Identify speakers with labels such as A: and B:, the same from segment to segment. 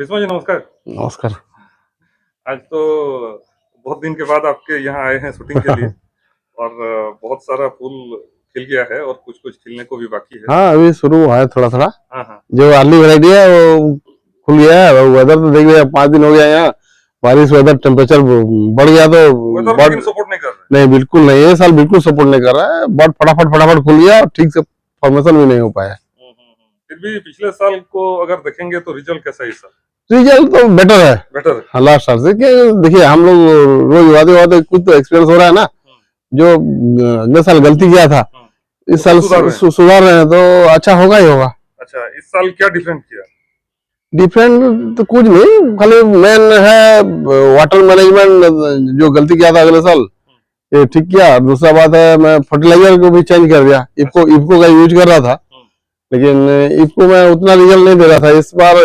A: विस्मा जी नमस्कार।
B: नमस्कार।
A: आज तो बहुत दिन के बाद आपके यहाँ आए हैं शूटिंग के लिए और बहुत सारा फूल खिल गया है और कुछ-कुछ खिलने को भी बाकी है।
B: हाँ, अभी शुरू हुआ है थोड़ा-थोड़ा।
A: हाँ, हाँ।
B: जो अर्ली वैरायटी है वो खुल गया है। वेदर तो देख लिया 5 दिन हो गया यहाँ, बारिश वेदर टेम्परेचर बढ़ गया तो
A: वेदर
B: बर्ड
A: लेकिन सपोर्ट नहीं कर रहा है।
B: नहीं, बिल्कुल नहीं, ये साल बिल्कुल सपोर्ट नहीं कर रहा है। बर्ड फटाफट खुल गया और ठीक से फॉर्मेशन भी नहीं हो पाया।
A: फिर भी पिछले साल को अगर देखेंगे तो रिजल्ट कैसा है इस साल?
B: रिजल्ट तो बेटर है।
A: बेटर है।
B: हाँ, लास्ट साल से देखिए हम लोग रोज वादे कुछ तो एक्सपीरियंस हो रहा है ना। जो अगले साल गलती किया था इस साल सुधार रहे हैं तो अच्छा होगा ही होगा।
A: अच्छा, इस साल क्या डिफरेंट किया?
B: डिफरेंट तो कुछ नहीं, खाली मेन है वाटर मैनेजमेंट जो गलती किया था अगले साल ये ठीक किया। दूसरा बात है मैं फर्टिलाइजर को भी चेंज कर दिया। इफको का यूज कर रहा था लेकिन इफको में उतना रिजल्ट नहीं दे रहा था। इस बार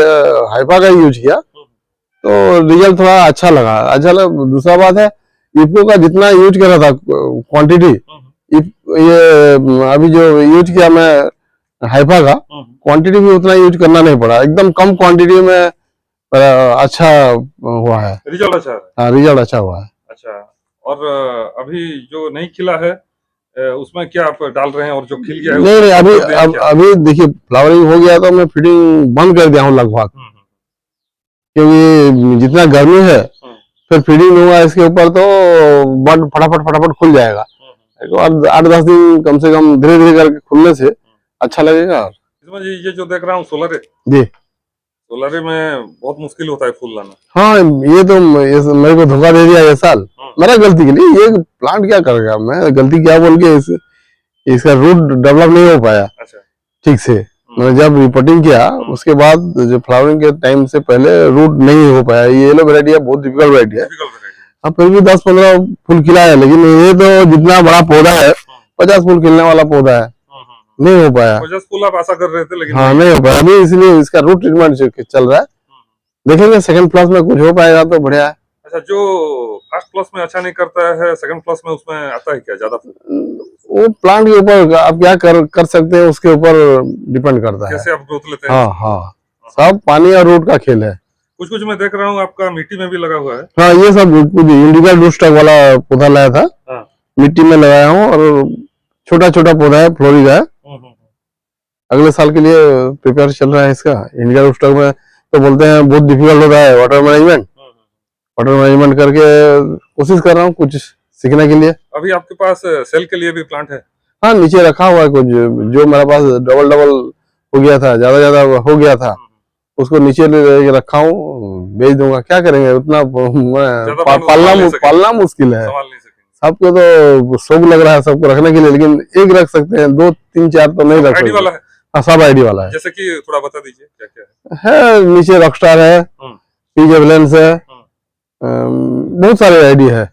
B: हाइफा का यूज किया तो रिजल्ट थोड़ा अच्छा लगा। दूसरा बात है इफको का जितना यूज कर रहा था क्वांटिटी, ये अभी जो यूज किया मैं हाइफा का क्वांटिटी भी उतना यूज करना नहीं पड़ा। एकदम कम क्वांटिटी में अच्छा हुआ है।
A: रिजल्ट अच्छा है।
B: हाँ, रिजल्ट अच्छा हुआ है।
A: अच्छा, और अभी जो नहीं खिला है उसमें क्या आप डाल रहे हैं और जो खिल गया है
B: नहीं, अभी देखिए फ्लावरिंग हो गया तो मैं फीडिंग बंद कर दिया हूँ लगभग, क्योंकि जितना गर्मी है फिर फीडिंग दूंगा इसके ऊपर तो बर्ड फटाफट खुल जाएगा। 8-10 दिन कम से कम धीरे धीरे करके खुलने से अच्छा लगेगा।
A: इसमें ये जो देख रहा हूँ सोलर
B: जी,
A: सोलर में बहुत मुश्किल होता है फूल लाना।
B: हाँ, ये तो मेरे को धोखा दे दिया ये साल। मेरा गलती के लिए ये प्लांट क्या करेगा, मैं गलती क्या बोल के इसका रूट डेवलप नहीं हो पाया। अच्छा। ठीक से मैंने जब रिपोर्टिंग किया उसके बाद जो फ्लावरिंग के टाइम से पहले रूट नहीं हो पाया। ये येलो वैरायटी है, बहुत डिफिकल्ट वैरायटी है। अब फिर भी 10-15 फूल खिला है, लेकिन ये तो जितना बड़ा पौधा है 50 फूल खिलने वाला पौधा है, नहीं हो पाया।
A: 50 फूल आप आशा कर रहे थे लेकिन
B: हाँ नहीं हो पाया अभी, इसलिए इसका रूट ट्रीटमेंट चल रहा है। देखेंगे सेकंड फ्लश में कुछ हो पाएगा तो बढ़िया है।
A: अच्छा, जो फर्स्ट फ्लश में अच्छा नहीं करता है सेकंड फ्लश में उसमें आता है क्या ज्यादा?
B: वो प्लांट के ऊपर आप क्या कर सकते हैं उसके ऊपर डिपेंड करता है,
A: कैसे आप ग्रोथ लेते हैं।
B: हाँ, सब पानी और रूट का खेल है।
A: कुछ मैं देख रहा हूँ आपका मिट्टी में भी लगा हुआ है।
B: हाँ, ये सब कुछ इंडिका रूटस्टॉक वाला पौधा लाया था। मिट्टी में लगाया हूँ और छोटा पौधा है, फ्लोरिका है। अगले साल के लिए प्रिपेयर चल रहा है इसका। इंडिका रूटस्टॉक में तो बोलते हैं बहुत डिफिकल्ट होता है वाटर मैनेजमेंट करके कोशिश कर रहा हूँ कुछ सीखने के लिए।
A: अभी आपके पास सेल के लिए भी प्लांट है? हाँ,
B: नीचे रखा हुआ है कुछ, जो मेरे पास डबल हो गया था, ज्यादा हो गया था, उसको नीचे रखा हूँ, बेच दूंगा। क्या करेंगे, उतना पालना मुश्किल है। सबको तो शौक लग रहा है सबको रखने के लिए, लेकिन एक रख सकते हैं, 2, 3, 4 तो नहीं रख सकते। हाँ, सब आईडी वाला है।
A: जैसे कि थोड़ा बता दीजिए क्या
B: है। नीचे रॉकस्टार है, पीजे बैलेंस है, बहुत सारे आईडी है।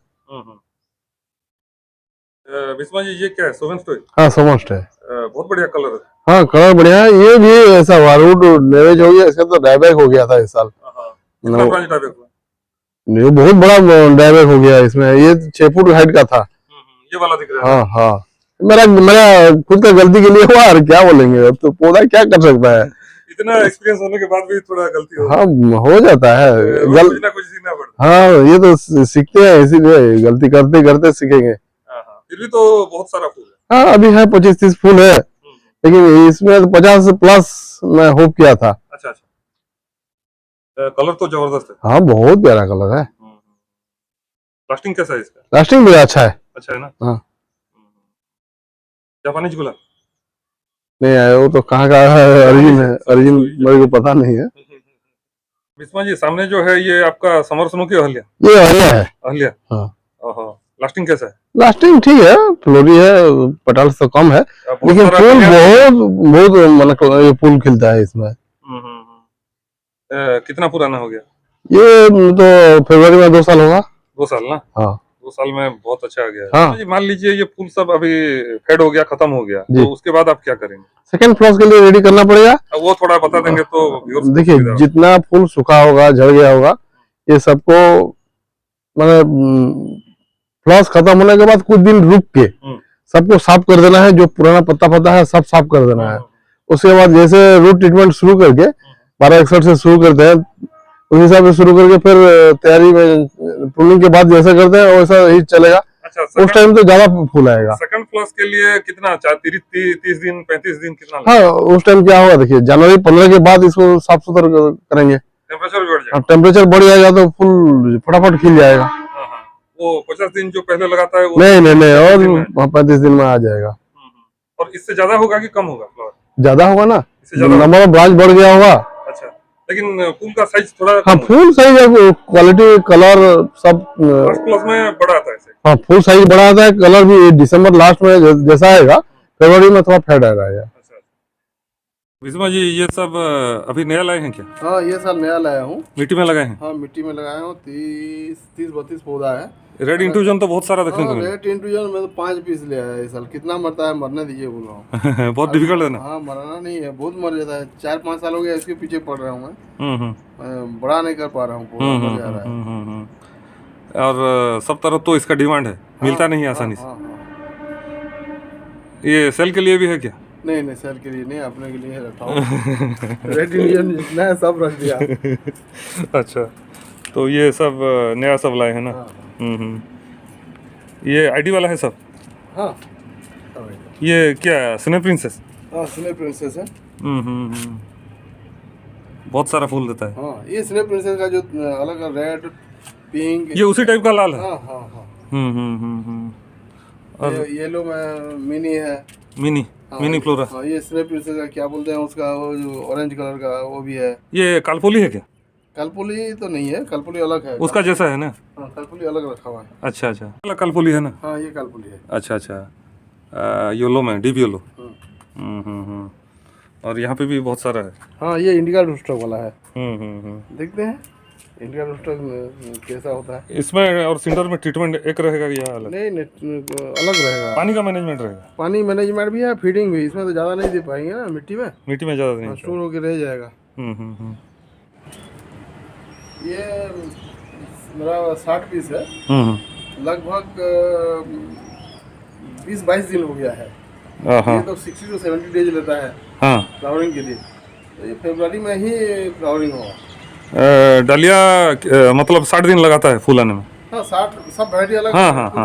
A: विस्मा जी ये क्या है, सोवेंस्ट है?
B: हाँ, सोवेंस्ट है।
A: बहुत बढ़िया कलर है।
B: हाँ, कलर बढ़िया है। ये भी ऐसा हुआ, रूट डैमेज हो गया, इसका तो डायबैक हो गया था इस साल।
A: कितना पुराना डायबैक हुआ?
B: ये बहुत बड़ा डायबैक हो गया इसमें। ये 6 फुट हाइट का था।
A: ये वाला दिख रहा है।
B: हाँ, मेरा खुद का गलती के लिए हुआ, और क्या बोलेंगे, अब तो पौधा क्या कर सकता है।
A: इतना एक्सपीरियंस होने के बाद भी थोड़ा गलती हो।
B: हाँ, हो जाता है।
A: कुछ ना कुछ सीखना पड़ता
B: है। हाँ, ये तो सीखते हैं, इसीलिए गलती करते सीखेंगे।
A: फिर भी तो बहुत सारा फूल है।
B: हाँ, अभी है 25-30 फूल है, लेकिन इसमें 50 प्लस मैं होप किया था।
A: अच्छा, कलर तो जबरदस्त है।
B: हाँ, बहुत प्यारा कलर है।
A: लास्टिंग कैसा है इसका?
B: लास्टिंग भी अच्छा है।
A: अच्छा है ना?
B: हाँ।
A: जापानीज गुलाब
B: नहीं आया, वो तो कहाँ का ओरिजिन मेरे को पता नहीं है।
A: विस्मा जी सामने जो है ये आपका समर स्नो की अहल्या? ये अहल्या। हाँ। लास्टिंग कैसा है? लास्टिंग
B: ठीक है, फ्लोरी है, पेटल्स तो कम है, लेकिन फूल बहुत ये फूल खिलता है इसमें।
A: कितना पुराना हो गया
B: ये? तो फरवरी में 2 साल होगा।
A: 2 साल ना? हाँ, 2 साल में बहुत अच्छा आ गया।
B: हाँ।
A: मान लीजिए ये फूल सब अभी फेड हो गया, खत्म हो गया, तो उसके बाद आप क्या करेंगे?
B: सेकंड फ्लॉस के लिए रेडी करना पड़ेगा।
A: वो थोड़ा बता देंगे तो।
B: देखिए, जितना फूल सूखा होगा, झड़ गया होगा, ये सबको मतलब फ्लॉस खत्म होने के बाद कुछ दिन रुक के सबको साफ कर देना है। जो पुराना पत्ता है सब साफ कर देना है। उसके बाद जैसे रूट ट्रीटमेंट शुरू करके 1261 से शुरू करते हैं, उस हिसाब से शुरू करके फिर तैयारी में प्रूनिंग के बाद जैसा करते हैं वैसा ही चलेगा।
A: अच्छा,
B: उस टाइम तो ज्यादा फूल आएगा।
A: सेकंड फ्लॉस के लिए कितना 30 दिन 35 दिन कितना लगेगा?
B: हाँ, उस टाइम क्या होगा देखिए, जनवरी 15 के बाद इसको साफ सुथरा करेंगे।
A: टेम्परेचर भी बढ़ जाएगा।
B: टेम्परेचर बढ़ जाएगा तो फूल फटाफट खिल जाएगा।
A: हाँ, हाँ। वो 50 दिन जो पहले लगाता है वो
B: नहीं और 35 दिन में आ जाएगा।
A: और इससे ज्यादा होगा कि कम होगा फ्लावर?
B: ज्यादा होगा ना,
A: इससे ज्यादा
B: नंबर ऑफ ब्रांच बढ़ गया होगा।
A: अच्छा, लेकिन फूल का साइज थोड़ा
B: हाँ, फूल साइज है, क्वालिटी कलर सब
A: फर्स्ट क्लास में बड़ा आता है ऐसे।
B: हाँ, फुल साइज बड़ा आता है, कलर भी दिसंबर लास्ट में जैसा आएगा फरवरी में थोड़ा फेड आएगा।
A: अच्छा, विस्मा जी ये सब अभी नया लाए हैं क्या?
B: हाँ, ये साल नया लाया हूँ।
A: मिट्टी में लगाए हैं?
B: हाँ, मिट्टी में लगाया हूँ। 30-32 पौधा है।
A: रेड इंट्रूजन तो बहुत सारा देखने को मिला।
B: रेड इंट्रूजन में तो 5 पीस ले आया इस साल। कितना मरता है, मरने दीजिए बोल रहा हूँ।
A: बहुत डिफिकल्ट है ना?
B: हाँ, मरना नहीं है, बहुत मर जाता है। 4-5 साल हो गया इसके पीछे पड़ रहा हूँ मैं। बड़ा नहीं कर पा रहा हूँ, पौधा मर जा रहा है।
A: और सब तरफ तो इसका डिमांड है, मिलता नहीं है आसानी से। ये सेल के लिए भी है क्या?
B: नहीं, सेल के लिए नहीं, अपने के लिए रखा हूँ। रेड इंडियन जितना है सब रख दिया।
A: अच्छा, तो ये सब नया सब लाए हैं ना? ये आईडी वाला है सब?
B: हाँ,
A: ये क्या स्नो प्रिंसेस?
B: हाँ, स्नो प्रिंसेस है।
A: बहुत सारा फूल देता है।
B: हाँ, ये स्नो प्रिंसेस का जो अलग रेड पिंक,
A: ये उसी टाइप का लाल है?
B: हाँ।
A: और
B: येलो में मिनी है।
A: Mini flora.
B: हाँ, ये स्नो प्रिंसेस का क्या बोलते हैं उसका, वो जो ऑरेंज कलर का वो भी है।
A: ये कालपोली है क्या?
B: कलपुली तो नहीं है, कलपुली अलग है।
A: उसका जैसा है ना?
B: हाँ, कलपुली अलग रखा हुआ है।
A: अच्छा, अलग कालपोली है ना?
B: हाँ, ये कलपुली है।
A: अच्छा, येलो में डीप येलो। और यहाँ पे भी बहुत सारा है।
B: हाँ, ये इंडिका रूस्टर वाला है।
C: देखते हैं इंडिका रूस्टर कैसा होता है।
A: इसमें और सिंडर में ट्रीटमेंट एक रहेगा या अलग?
C: नहीं अलग रहेगा।
A: पानी का मैनेजमेंट रहेगा?
C: पानी मैनेजमेंट भी है, फीडिंग भी। इसमें तो ज़्यादा नहीं दे पाएंगे ना, मिट्टी में
A: ज़्यादा नहीं,
C: स्टोर होकर रह जाएगा। ये मेरा 60 पीस है, लगभग 20-22 दिन हो गया है। ये तो 60 to 70 डेज लेता है फ्लावरिंग के लिए, तो ये फरवरी में ही फ्लावरिंग होगा।
A: डालिया मतलब 60 दिन लगाता है फूल आने में?
C: हाँ, 60 सब वैरायटी अलग।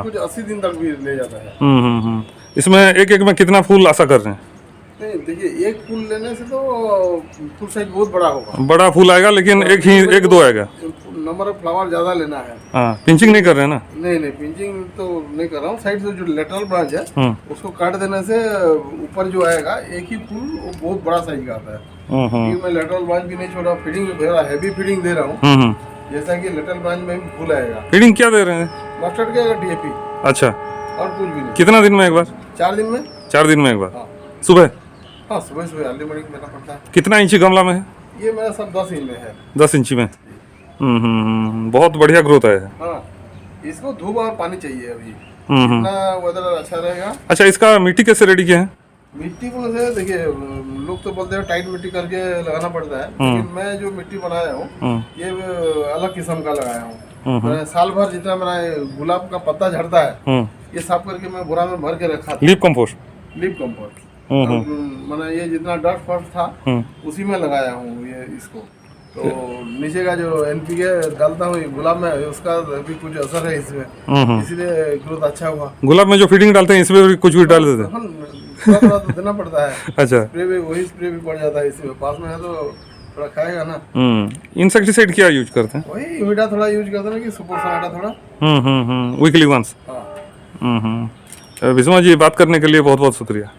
C: कुछ 80 दिन तक भी ले जाता है।
A: इसमें एक एक में कितना फूल आशा कर रहे हैं?
C: नहीं देखिए, एक फूल लेने से तो फूल साइज बहुत बड़ा होगा।
A: बड़ा फूल आएगा, लेकिन एक दो आएगा।
C: नंबर ऑफ फ्लावर ज्यादा लेना है।
A: पिंचिंग नहीं कर रहे हैं ना?
C: नहीं, पिंचिंग तो नहीं कर रहा हूँ। साइड से जो लेटरल ब्रांच है उसको काट देने से ऊपर जो आएगा एक ही फूल वो बहुत बड़ा साइज का आता है। मैं लेटरल ब्रांच भी नहीं छोड़ा, फीडिंग दे रहा, हैवी फीडिंग दे रहा हूँ, जैसा कि लेटरल ब्रांच में भी फूल आएगा।
A: फीडिंग क्या दे रहे हैं?
C: मस्टर्ड के DAP।
A: अच्छा,
C: और कुछ भी नहीं।
A: कितना दिन में एक बार?
C: 4 दिन में।
A: 4 दिन में एक बार? सुबह?
C: हाँ, सुबह अर्ली मॉर्निंग देना पड़ता है।
A: कितना इंची गमला में है
C: ये? मेरा सब 10 इंच में है।
A: 10 इंची में। बहुत बढ़िया ग्रोथ है।
C: हाँ, इसको धूप और पानी चाहिए अभी, जितना वेदर अच्छा रहेगा।
A: अच्छा, इसका मिट्टी कैसे रेडी किया है?
C: मिट्टी को से देखिए, लोग तो बोलते हैं टाइट मिट्टी करके लगाना पड़ता है, लेकिन मैं जो मिट्टी बनाया हूँ ये अलग किस्म का लगाया हूँ। मैं साल भर जितना मेरा गुलाब का पत्ता झड़ता है ये साफ करके मैं बोरा में भर के रखा था।
A: Leaf compost.
C: मैंने ये जितना डस्ट फर्स्ट था उसी में लगाया हूँ ये इसको। तो नीचे का जो NPK डालता हूँ गुलाब में, उसका भी कुछ असर है इसमें, इसीलिए ग्रोथ अच्छा हुआ।
A: गुलाब में जो फीडिंग डालते हैं इसमें भी कुछ भी डाल देते हैं?
C: थोड़ा तो देना पड़ता है।
A: अच्छा,
C: वही स्प्रे भी पड़ जाता है इसमें, पास में है तो थोड़ा खाएगा ना।
A: इंसेक्टिसाइड क्या यूज करते हैं?
C: वही इमिडा थोड़ा यूज करते हैं कि सुपर सोनाटा थोड़ा
A: वीकली वंस। विस्मा जी, बात करने के लिए बहुत बहुत शुक्रिया।